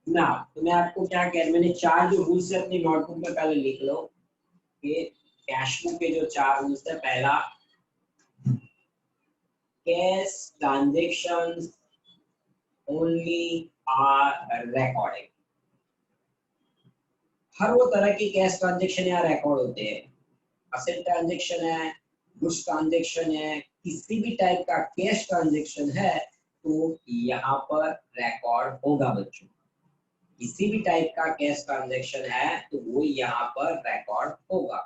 ना तो मैं आपको क्या कह रहा, मैंने 4 जो रूल्स है अपनी नोटबुक में पहले लिख लो कि कैश बुक के जो 4 रूल्स है। पहला, cash transactions only are recorded. हर वो तरह की कैश ट्रांजेक्शन यहाँ रिकॉर्ड होते हैं। असेट ट्रांजेक्शन है, गुड्स ट्रांजेक्शन है, किसी भी टाइप का कैश ट्रांजेक्शन है तो यहाँ पर रिकॉर्ड होगा बच्चों। किसी भी टाइप का कैश ट्रांजैक्शन है तो वो यहाँ पर रिकॉर्ड होगा।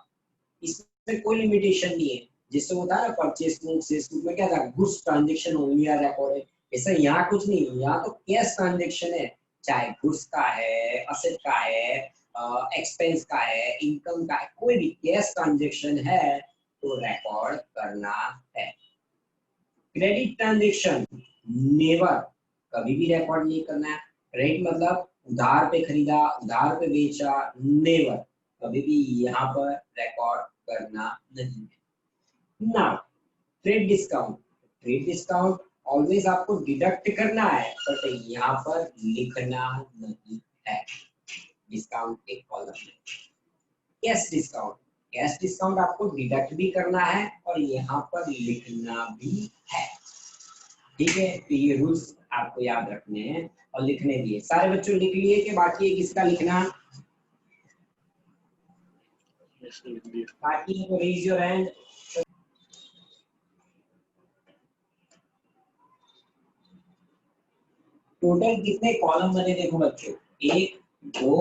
इसमें कोई लिमिटेशन नहीं है। जिससे होता है ना परचेस बुक, सेल्स बुक में क्या था, goods transaction only are recorded. ऐसा यहाँ कुछ नहीं है, यहाँ तो कैश ट्रांजैक्शन है, चाहे गुड्स का है, असेट का है, एक्सपेंस का है, इनकम का है, कोई भी कैश ट्रांजैक्शन है तो रिकॉर्ड करना है। क्रेडिट ट्रांजैक्शन नेवर, कभी भी रिकॉर्ड नहीं करना है। क्रेडिट मतलब उधार पे खरीदा, उधार पे बेचा, नेवर, कभी भी यहाँ पर रिकॉर्ड करना नहीं है। Now trade discount, trade discount always आपको डिडक्ट करना है बट यहाँ पर लिखना नहीं है डिस्काउंट के कॉलम में। कैश डिस्काउंट, कैश डिस्काउंट आपको डिडक्ट भी करना है और यहाँ पर लिखना भी है। ठीक है, तो ये रूल्स आपको याद रखने हैं और लिखने दिए। सारे बच्चों लिख लिए कि बाकी है किसका लिखना? बाकी है तो रेज योर हैंड। टोटल कितने कॉलम बने देखो बच्चों, 1 2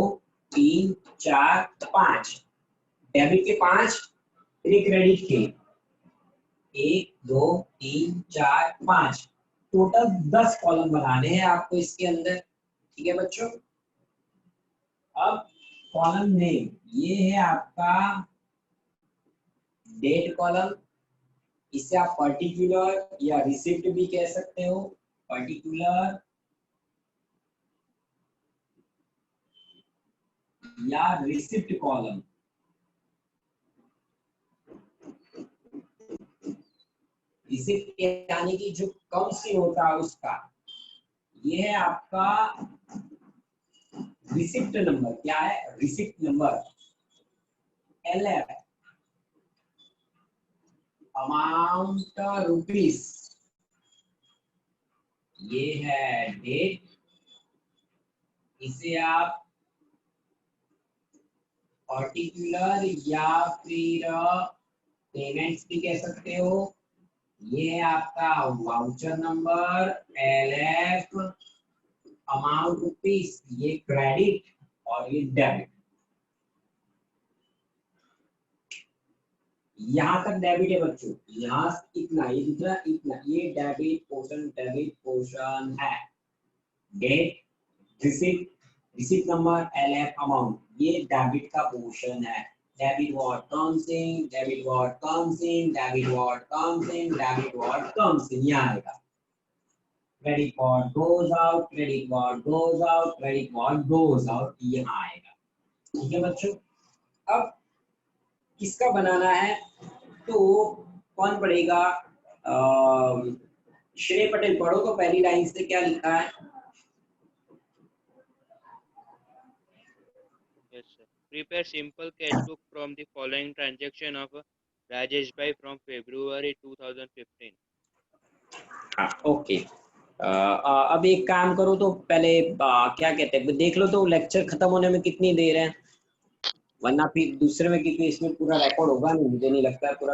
3 4 5। डेबिट के 5, फिर क्रेडिट के 1 2 3 4 5। टोटल 10 कॉलम बनाने हैं आपको इसके अंदर। ठीक है बच्चों। अब कॉलम नेम, ये है आपका डेट कॉलम। इसे आप पर्टिकुलर या रिसिप्ट भी कह सकते हो। पर्टिकुलर या रिसिप्ट कॉलम। रिसिप्ट यानी कि जो कम से होता है उसका। ये है आपका रिसिप्ट नंबर। क्या है? Receipt number. LF amount rupees, ये है डेट। इसे आप पर्टिकुलर या फिर पेमेंट्स भी कह सकते हो। ये है आपका voucher number LF amount rupees, ये क्रेडिट और ये डेबिट। यहां तक डेबिट है बच्चों, यहाँ इतना, ये जितना इतना, ये डेबिट पोर्शन है। Date, receipt, receipt number, LF amount, ये डेबिट का पोर्शन है। Debit what comes in, debit what comes in, debit what comes in, debit what comes in, यहाँ आएगा। Credit what goes out, credit what goes out, credit what goes out, यहाँ आएगा। ठीक है बच्चों। अब किसका बनाना है तो कौन पढ़ेगा? श्रेय पटेल पढ़ो तो पहली लाइन से क्या लिखा है? Yes, sir. Prepare simple cash book from the following transaction of Rajesh Bhai from February 2015. Okay. अब एक काम करो तो पहले क्या कहते हैं देख लो तो लेक्चर खत्म होने में कितनी देर है, वरना फिर दूसरे में क्योंकि इसमें पूरा रिकॉर्ड होगा नहीं, मुझे नहीं लगता है पूरा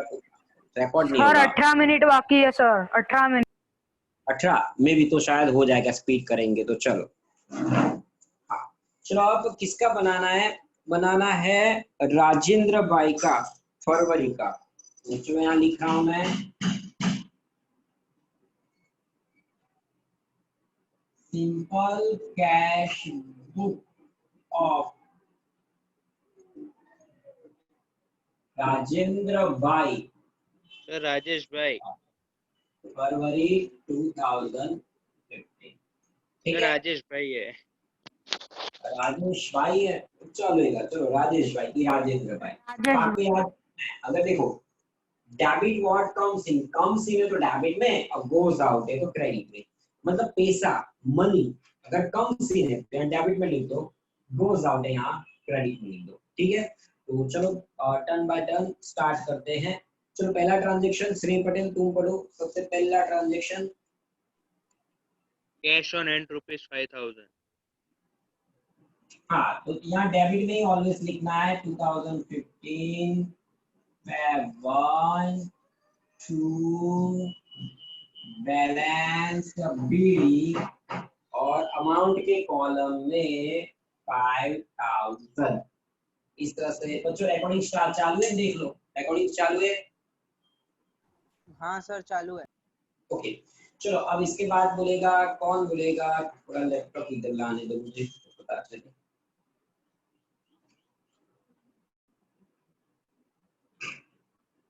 रिकॉर्ड नहीं होगा। 18 मिनट बाकी है सर, 18 मिनट। 18 में भी तो शायद हो जाएगा, स्पीड करेंगे तो। चलो हाँ, चलो अब किसका बनाना है? बनाना है राजेंद्र भाई का, फरवरी का। जो यहाँ लिख रहा हूं मैं, simple cash book of Rajendra भाई, Sir, Rajesh Bhai. फरवरी 2015। ठीक Sir, है, Rajesh Bhai है। राजेश भाई है, चलेगा। चलो राजेश भाई की राजेंद्र भाई। आपको याद, अगर देखो debit what comes in, comes in है तो डेबिट में और गोज आउट है तो क्रेडिट में। मतलब पैसा, मनी अगर कम सीन है तो डेबिट में लिख दो, गोज आउट है यहाँ क्रेडिट में लिख दो, ठीक है। तो चलो टर्न बाय टर्न स्टार्ट करते हैं। चलो पहला ट्रांजेक्शन श्री पटेल तुम पढ़ो, सबसे पहला ट्रांजेक्शन। Cash on hand ₹5,000। हाँ तो यहाँ डेबिट में ही ऑलवेज लिखना है 2015 Feb 1 2 बैलेंस बीडी और अमाउंट के कॉलम में 5000। इस तरह से बच्चों रिकॉर्डिंग स्टार्ट चालू है, देख लो रिकॉर्डिंग चालू है। हाँ सर चालू है। ओके चलो अब इसके बाद बोलेगा, कौन बोलेगा, थोड़ा लैपटॉप इधर लाने दो मुझे तो पता चले।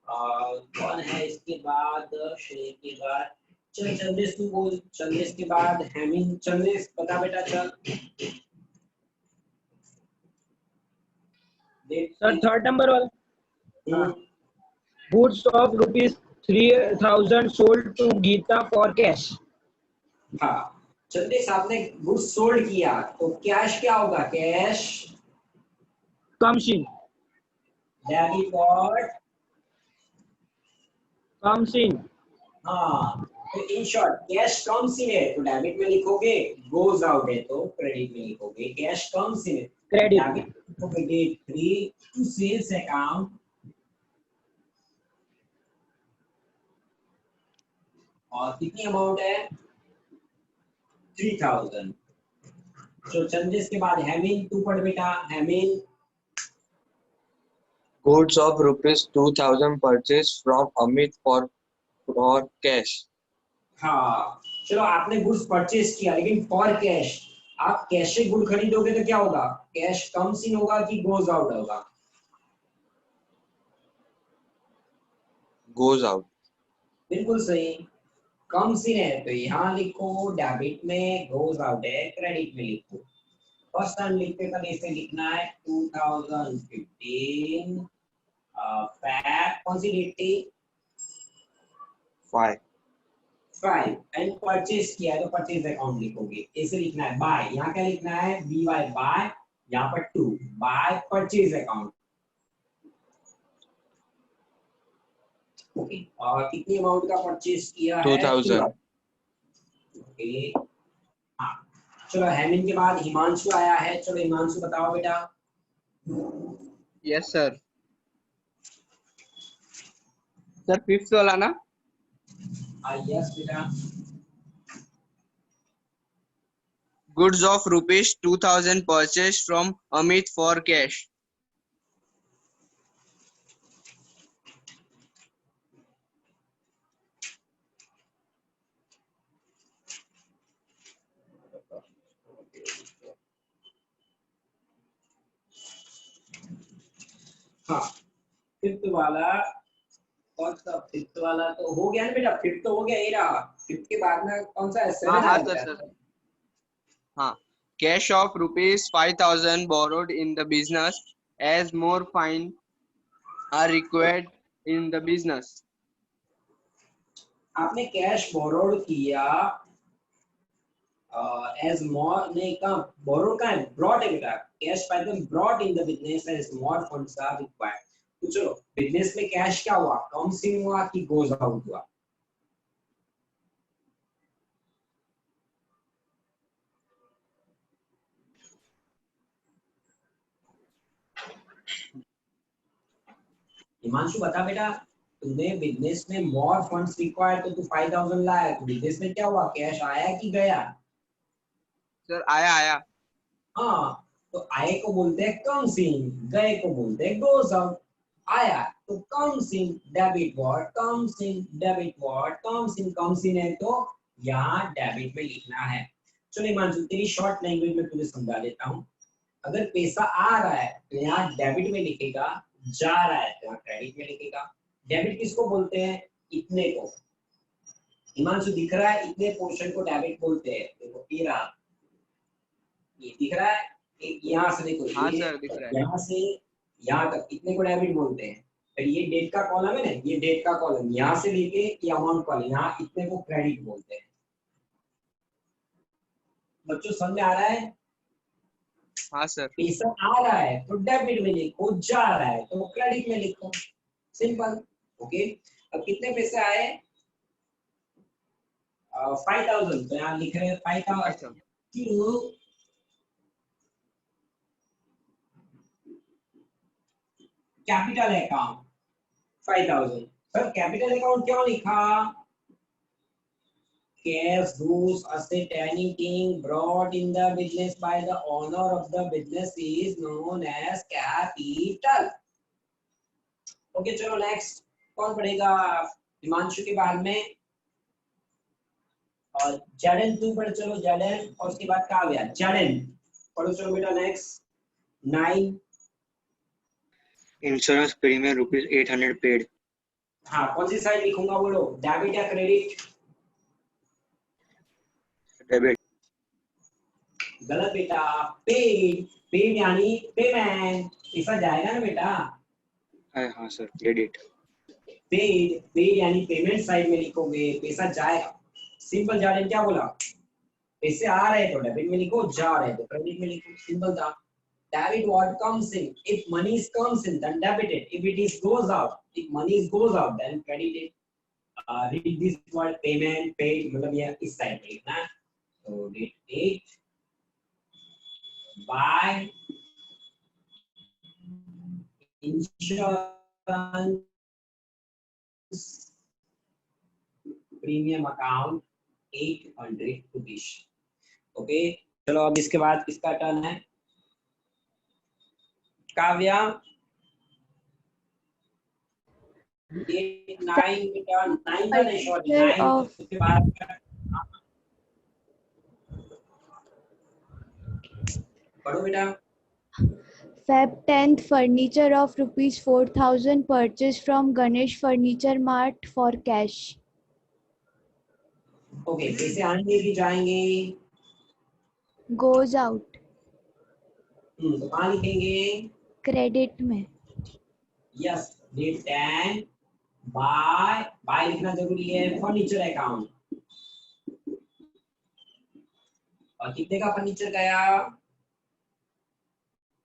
कौन है इसके बाद, श्रेय के बाद, चल चंदेश तू बोल, चंदेश के बाद हेमिंग। चंदेश बता बेटा चल। सर थर्ड नंबर वाला, goods of ₹3,000 sold to Geeta for cash. हाँ चंदेश आपने गुड्स सोल्ड किया तो कैश क्या होगा, cash comes in, debit what comes इन। हाँ तो in short cash comes in है तो डेबिट में लिखोगे, गोज आउट है तो क्रेडिट में लिखोगे। कैश कम्स इन है क्रेडिट डेबिट लिखोगे, डेट 3 टू सेल्स अकाउंट और कितनी अमाउंट है 3000। तो चंदेश के बाद हेमिन तू पढ़ बेटा, हेमिन। Goods of ₹2,000 purchased from Amit for cash. हाँ चलो आपने गुड्स परचेज किया लेकिन फॉर कैश, आप कैश से गुड खरीदोगे तो क्या होगा, कैश कम्स इन होगा कि गोज आउट होगा, Goes out. बिल्कुल सही। कम्स इन है तो यहाँ लिखो, डेबिट में, गोज आउट है क्रेडिट में लिखो। फर्स्ट टाइम लिखते तब ऐसे लिखना है 2015 फैब, कौन सी डेट थी 5. 5 एंड परचेज किया है तो परचेज अकाउंट लिखोगे, ऐसे लिखना है। बाय यहाँ क्या लिखना है, बी वाई बाय, यहाँ पर 2 बाय परचेज अकाउंट। ओके और कितनी अमाउंट का परचेज किया है 2,000. ओके हाँ चलो हेमिन के बाद हिमांशु आया है। चलो हिमांशु बताओ बेटा। Yes sir. सर फिफ्थ वाला ना। यस बेटा। Goods of ₹2,000 purchased from Amit for cash. हाँ फिफ्थ वाला, कौन सा फिफ्थ वाला तो हो गया ना बेटा, फिफ्थ तो हो गया, ये रहा। फिफ्थ के बाद में कौन सा है, हाँ 7 हाँ आया सर बेटा। सर। हाँ, cash of ₹5,000 borrowed in the business as more fines are required in the business. आपने कैश बोरोड किया एज मोर, नहीं कहाँ बोरोड का है, ब्रॉट है बेटा। Cash python brought in the business as more funds are required. तो चलो बिजनेस में कैश क्या हुआ, कम्स इन हुआ कि गोज आउट हुआ, हिमांशु बता बेटा। तुमने बिजनेस में मोर फंड्स रिक्वायर्ड तो तू 5000 लाया, तो बिजनेस में क्या हुआ, कैश आया कि गया। सर आया। हाँ तो आए को बोलते हैं कम्स इन, गए को बोलते हैं गोज आउट। आया तो comes in, debit what comes in, debit what comes इन है तो यहाँ डेबिट में लिखना है। चलो हिमांशु तेरी शॉर्ट लैंग्वेज में तुझे समझा देता हूँ। अगर पैसा आ रहा है तो यहाँ डेबिट में लिखेगा, जा रहा है तो यहाँ क्रेडिट में लिखेगा। डेबिट किसको बोलते हैं, इतने को। हिमांशु दिख रहा है, इतने पोर्शन को डेबिट बोलते हैं। देखो ये रहा, ये दिख रहा है, यहाँ से देखो हाँ ये सर दिख रहा है। यहाँ से यहाँ तक इतने को डेबिट बोलते हैं। फिर ये डेट का कॉलम है ना, ये डेट का कॉलम, यहाँ से लेके ये अमाउंट कॉलम, यहाँ इतने को क्रेडिट बोलते हैं। बच्चों समझ में आ रहा है? हाँ सर। पैसा आ रहा है तो डेबिट में लिखो, जा रहा है तो क्रेडिट में लिखो, सिंपल। ओके, अब कितने पैसे आए? 5000, तो यहाँ लिख रहे हैं 5000 to capital account 5000। Sir capital account क्यों लिखा? Cash, goods, asset, anything brought in the business by the owner of the business is known as capital. Okay चलो नेक्स्ट कौन पढ़ेगा? हिमांशु के बाद में और जडन तू पढ़, चलो जडन, और उसके बाद काव्या। जडन पढ़ो चलो बेटा। Next 9। Insurance premium rupees 800 paid. हाँ कौन सी साइड लिखूंगा बोलो, डेबिट या क्रेडिट? Debit. गलत बेटा, पेड। पेड यानी पेमेंट, पैसा जाएगा ना बेटा। हाँ सर, credit. पेड, पेड यानी पेमेंट साइड में लिखोगे, पैसा जाएगा। सिंपल। जाने क्या बोला? पैसे आ रहे हैं तो डेबिट में लिखो, जा रहे हैं तो क्रेडिट में लिखो, सिंपल था। Debit what comes in. If money comes in, then debit it. If it is goes out, if money goes out, then credit it. Read this word payment, paid, मतलब ये इस साइड में लिखना है। So did it by insurance premium account 800 rupees. Okay चलो अब इसके बाद किसका टर्न है? काव्या। 9 बेटा, 9 का नहीं, सॉरी 9 उसके बाद पढ़ो बेटा। Feb 10th, furniture of rupees 4000 purchased from Ganesh Furniture Mart for cash. Okay पैसे आएंगे कि जाएंगे? Goes out. तो कहाँ लिखेंगे? Credit में. यस, डेट 10 बाय, बाय लिखना जरूरी है, फर्नीचर अकाउंट। और कितने का फर्नीचर गया?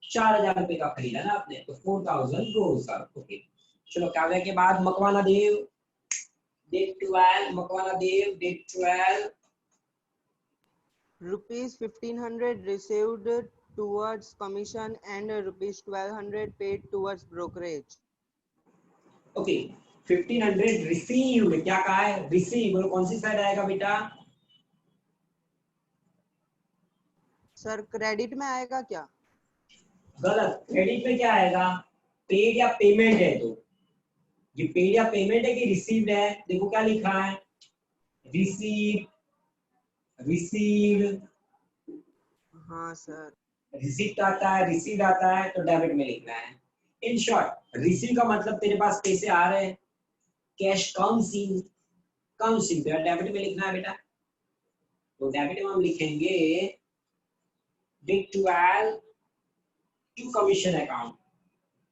4000 रुपए का खरीदा ना आपने, तो 4000 गोस आउट। ओके चलो काव्या के बाद मकवाना देव। Date 12, Makwana Dev date 12। Rupees 1500 received towards commission and rupees 1200 paid towards brokerage. Okay 1500 received, क्या कहा है? रिसीव, बोलो कौन सी साइड आएगा बेटा? सर क्रेडिट में आएगा क्या? गलत, क्रेडिट में क्या आएगा? पेड या पेमेंट है, तो ये पेड या पेमेंट है कि रिसीव्ड है? देखो क्या लिखा है, रिसीव, रिसीव्ड। हाँ सर। रिसीव्ड आता है, रिसीव्ड आता है, तो डेबिट में लिखना है। इन शॉर्ट रिसीव का मतलब तेरे पास पैसे आ रहे हैं, cash comes in, comes in तो डेबिट में लिखना है बेटा। तो डेबिट में हम लिखेंगे डेट 12 टू कमीशन अकाउंट,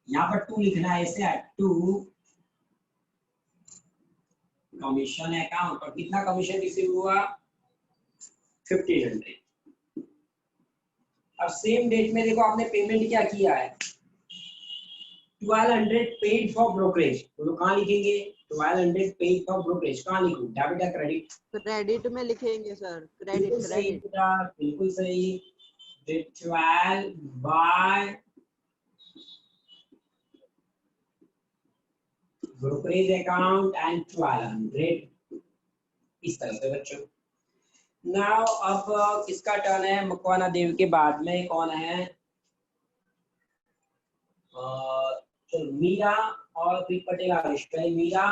यहाँ पर 2 लिखना है, ऐसे टू कमीशन अकाउंट। और कितना कमीशन रिसीव हुआ? 1500। अब सेम डेट में देखो आपने पेमेंट क्या किया है, 1200 पेड फॉर ब्रोकरेज। तो कहाँ लिखेंगे? 1200 पेड फॉर ब्रोकरेज, कहाँ लिखूं, डेबिट या क्रेडिट? क्रेडिट में लिखेंगे सर, क्रेडिट क्रेडिट। बिल्कुल सही। Date 12 by brokerage account and 1200, इस तरह से बच्चों। नाउ अब किसका टर्न है? मकवाना देव के बाद में कौन है? चलो मीरा और फिर Patel Ayush. Meera,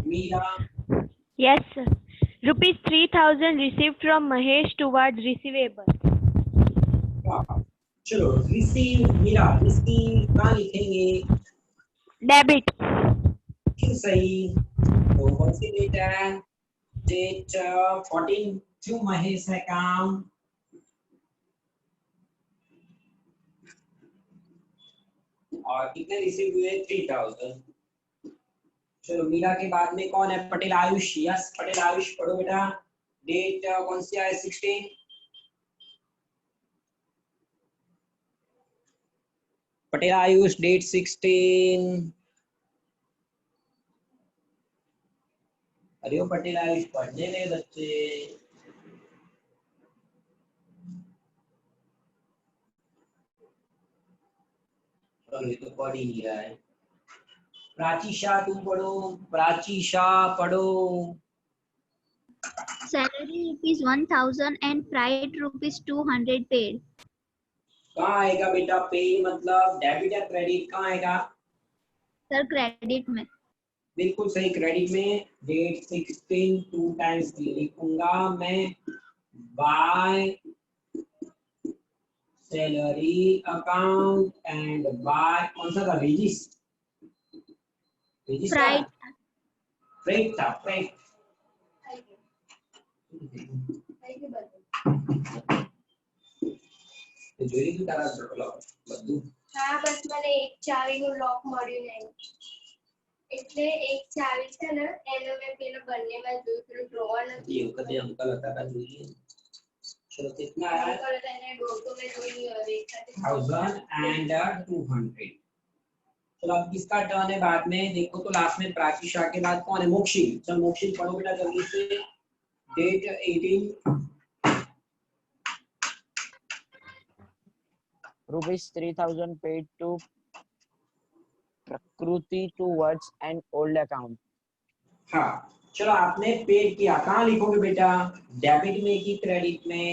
Meera. Yes, sir. Rupees 3000 received from Mahesh towards receivable. चलो रिसीव, मीरा रिसीव कहाँ लिखेंगे? Debit. क्यों सही? तो कौन सी डेट है? Date 14 to Mahesh account. और कितने रिसीव हुए? 3000। चलो मीरा के बाद में कौन है? पटेल आयुष। यस पटेल आयुष पढ़ो बेटा। डेट कौन सी है 16? पटेल आयुष डेट 16। अरे वो पटेल आयुष पढ़ने में बच्चे, ये तो पढ़ ही नहीं रहा है। प्राची शाह तुम पढ़ो, प्राची शाह पढ़ो। Salary ₹1,000 and freight ₹200 paid. कहाँ आएगा बेटा पे, मतलब डेबिट या क्रेडिट, कहाँ आएगा? सर क्रेडिट में। बिल्कुल सही, क्रेडिट में। डेट 16 2 टाइम्स लिखूंगा मैं, by salary account and by कौन सा था, फ्राइट फ्रेट था, फ्रेट। જોઈ લીધું તારા બધું? હા બસ મને એક ચાવીનું લોક મળ્યું નહીં, એટલે એક ચાવી છે ને એને મેં પેલો બંનેમાં જોયું, પેલું ડ્રોવર નથી ये वखતે अंकल હતા તા જોઈએ। चलो कितना आया? અંકલ એને ડોકો મેં જોઈ नहीं और एक साथ 1200। चलो अब किसका टर्न है बाद में? देखो तो लास्ट में प्राची शाह के बाद कौन है? मोक्षी। चलो मोक्षी पढ़ो बेटा जल्दी से। डेट 18 ₹3,000 paid to प्रकृति towards an old account. हाँ चलो आपने पेड किया, कहाँ लिखोगे बेटा? डेबिट में कि क्रेडिट में?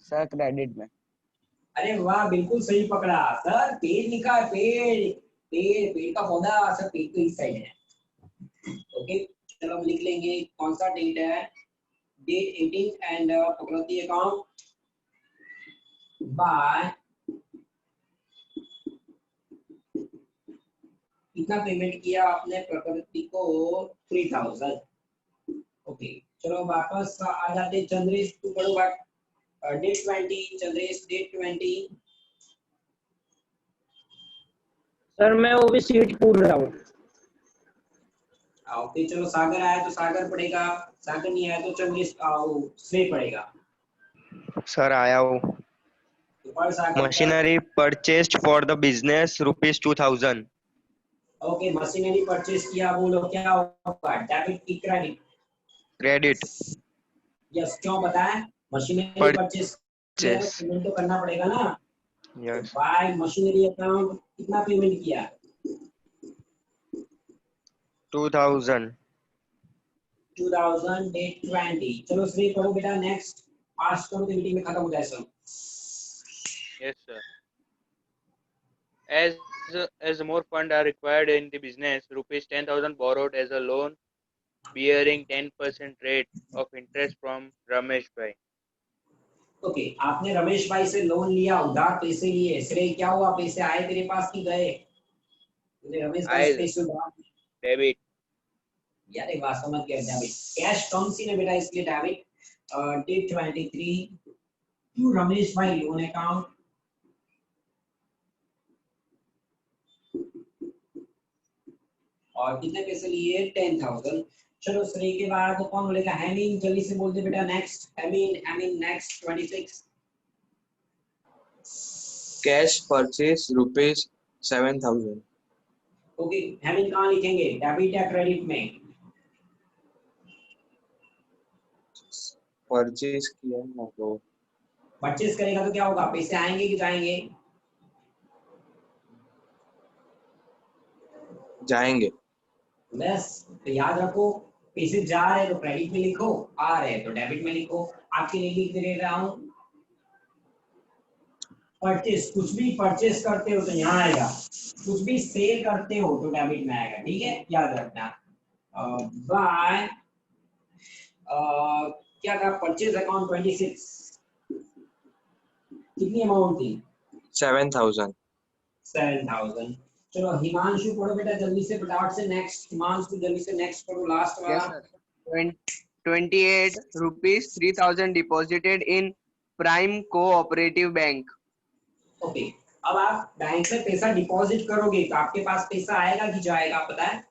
सर क्रेडिट में। अरे वाह बिल्कुल सही पकड़ा सर, पेड लिखा है, पेड पेड पेड का पौधा सर, पेड तो इस साइड है। ओके चलो हम लिख लेंगे कौन सा डेट है, डेट 18 एंड प्रकृति अकाउंट बाय कितना पेमेंट किया आपने प्रकृति को? 3000। ओके चलो वापस आ जाते, चंद्रेश तू पढ़ो बात। Date 20 Chandresh, date 20। सर मैं वो भी सीट पूछ रहा हूँ। ओके चलो सागर आया तो सागर पढ़ेगा, सागर नहीं आया तो चंद्रेश श्रेय पढ़ेगा। सर आया हूँ। तो पढ़ Sagar. Machinery purchased for the business ₹2000। Okay machinery purchase किया, बोलो क्या होगा, डेबिट की क्रेडिट? क्रेडिट। यस क्यों बताएं? मशीनरी परचेज पेमेंट तो करना पड़ेगा ना। यस। बाय मशीनरी अकाउंट कितना पेमेंट किया? 2000। डेट 20। चलो श्री पढ़ो बेटा नेक्स्ट, पास करो तो मीटिंग में खत्म हो जाए सब। Yes sir. As more funds are required in the business, ₹10,000 borrowed as a loan bearing 10% rate of interest from Ramesh bhai. Okay आपने रमेश भाई से लोन लिया, उधार पैसे लिए, श्रेय क्या हुआ, पैसे आए तेरे पास कि गए? तूने रमेश भाई से पैसे उधार डेबिट। यार एक बात समझ गया, डेबिट कैश कम सी ने बेटा इसलिए डेबिट। डेट 23 टू रमेश भाई लोन अकाउंट और कितने पैसे लिए? 10,000। चलो श्री के बाद कौन बोलेगा? हेमिन जल्दी से बोल दे बेटा नेक्स्ट। हेमिन नेक्स्ट 26। Cash purchase ₹7,000. ओके हेमिन कहाँ लिखेंगे, डेबिट या क्रेडिट में? परचेज किया ना तो परचेज करेगा तो क्या होगा, पैसे आएंगे कि जाएंगे? जाएंगे। बस तो याद रखो, पैसे जा रहे हैं तो क्रेडिट में लिखो, आ रहे हैं तो डेबिट में लिखो। आपके लिए लिख दे रहा हूँ परचेज, कुछ भी परचेज करते हो तो यहाँ आएगा, कुछ भी सेल करते हो तो डेबिट में आएगा, ठीक है याद रखना। बाय क्या था, परचेज अकाउंट 26 कितनी अमाउंट थी? 7,000. 7,000। चलो हिमांशु पढ़ो बेटा जल्दी से, फटाफट से नेक्स्ट। हिमांशु जल्दी से नेक्स्ट पढ़ो, लास्ट वाला। 28 rupees 3,000 deposited in Prime Cooperative Bank. Okay अब आप बैंक से पैसा डिपॉजिट करोगे तो आपके पास पैसा आएगा कि जाएगा, पता है?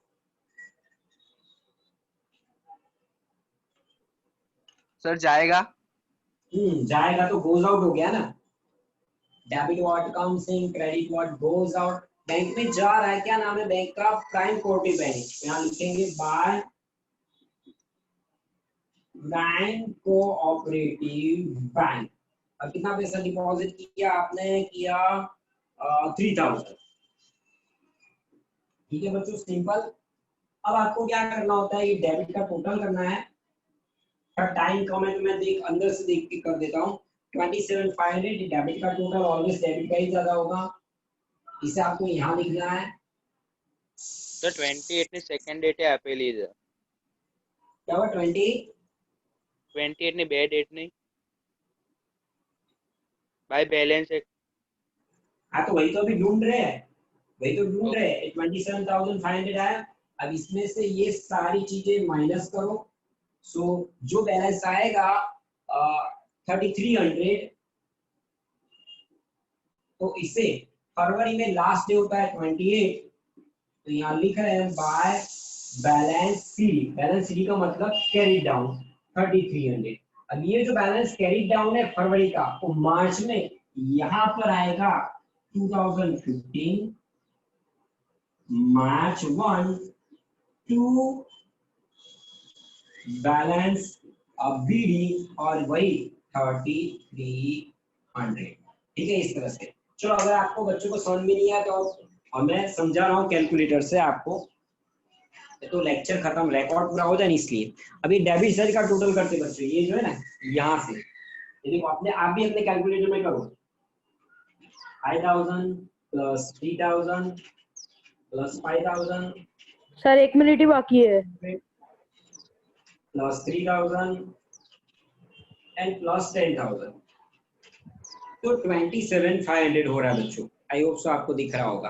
सर जाएगा। जाएगा तो गोज आउट हो गया ना। Debit what comes in, credit what goes out. Bank में जा रहा है, क्या नाम है बैंक का? Prime cooperative bank. यहाँ लिखेंगे बाय प्राइम कोऑपरेटिव बैंक। अब कितना पैसा डिपॉजिट किया आपने? किया 3000। ठीक है बच्चों, सिंपल। अब आपको क्या करना होता है, ये डेबिट का टोटल करना है। टाइम कम है तो मैं अंदर से देख के कर देता हूँ। 27,500 डेबिट का टोटल, ऑलवेज डेबिट का ही ज्यादा होगा। इसे आपको यहाँ लिखना है। तो 28 ની સેકન્ડ ડેટે આપેલી છે। क्या हुआ? 28 ની બે ડેટ નહીં बाय बैलेंस है। हाँ तो वही तो अभी ढूंढ रहे हैं, वही तो ढूंढ रहे हैं। 27,500 आया। अब इसमें से ये सारी चीजें माइनस करो। सो जो बैलेंस आएगा 3300, तो इसे फरवरी में लास्ट डे होता है 28, तो यहाँ लिख रहे हैं by balance C. Balance C का मतलब कैरी डाउन 3300। अब ये जो बैलेंस कैरी डाउन है फरवरी का, तो मार्च में यहाँ पर आएगा 2015 मार्च 1 टू बैलेंस बीडी और वही 3300। ठीक है, इस तरह से। चलो, अगर आपको बच्चों को समझ में नहीं आया तो मैं समझा रहा हूँ कैलकुलेटर से आपको, तो लेक्चर खत्म, रिकॉर्ड पूरा हो जाए इसलिए। अभी डेबिट साइड का टोटल करते बच्चों, ये जो है ना यहाँ से, देखो अपने आप भी अपने कैलकुलेटर में करो। 5,000 प्लस 3,000 प्लस 5,000 सर 1 मिनट ही बाकी है। प्लस 3,000 एंड प्लस 10,000, तो 27,500 हो रहा है बच्चों। आई होप सो आपको दिख रहा होगा।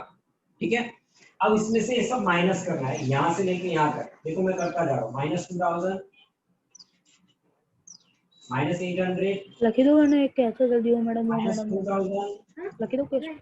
ठीक है, अब इसमें से ये सब माइनस करना है, यहाँ से लेके यहाँ तक। देखो मैं करता जा रहा हूँ। -2,000 -800 लकी दो ना, एक कैसे जल्दी हो मैडम? -2,000 लकी दो कैसे?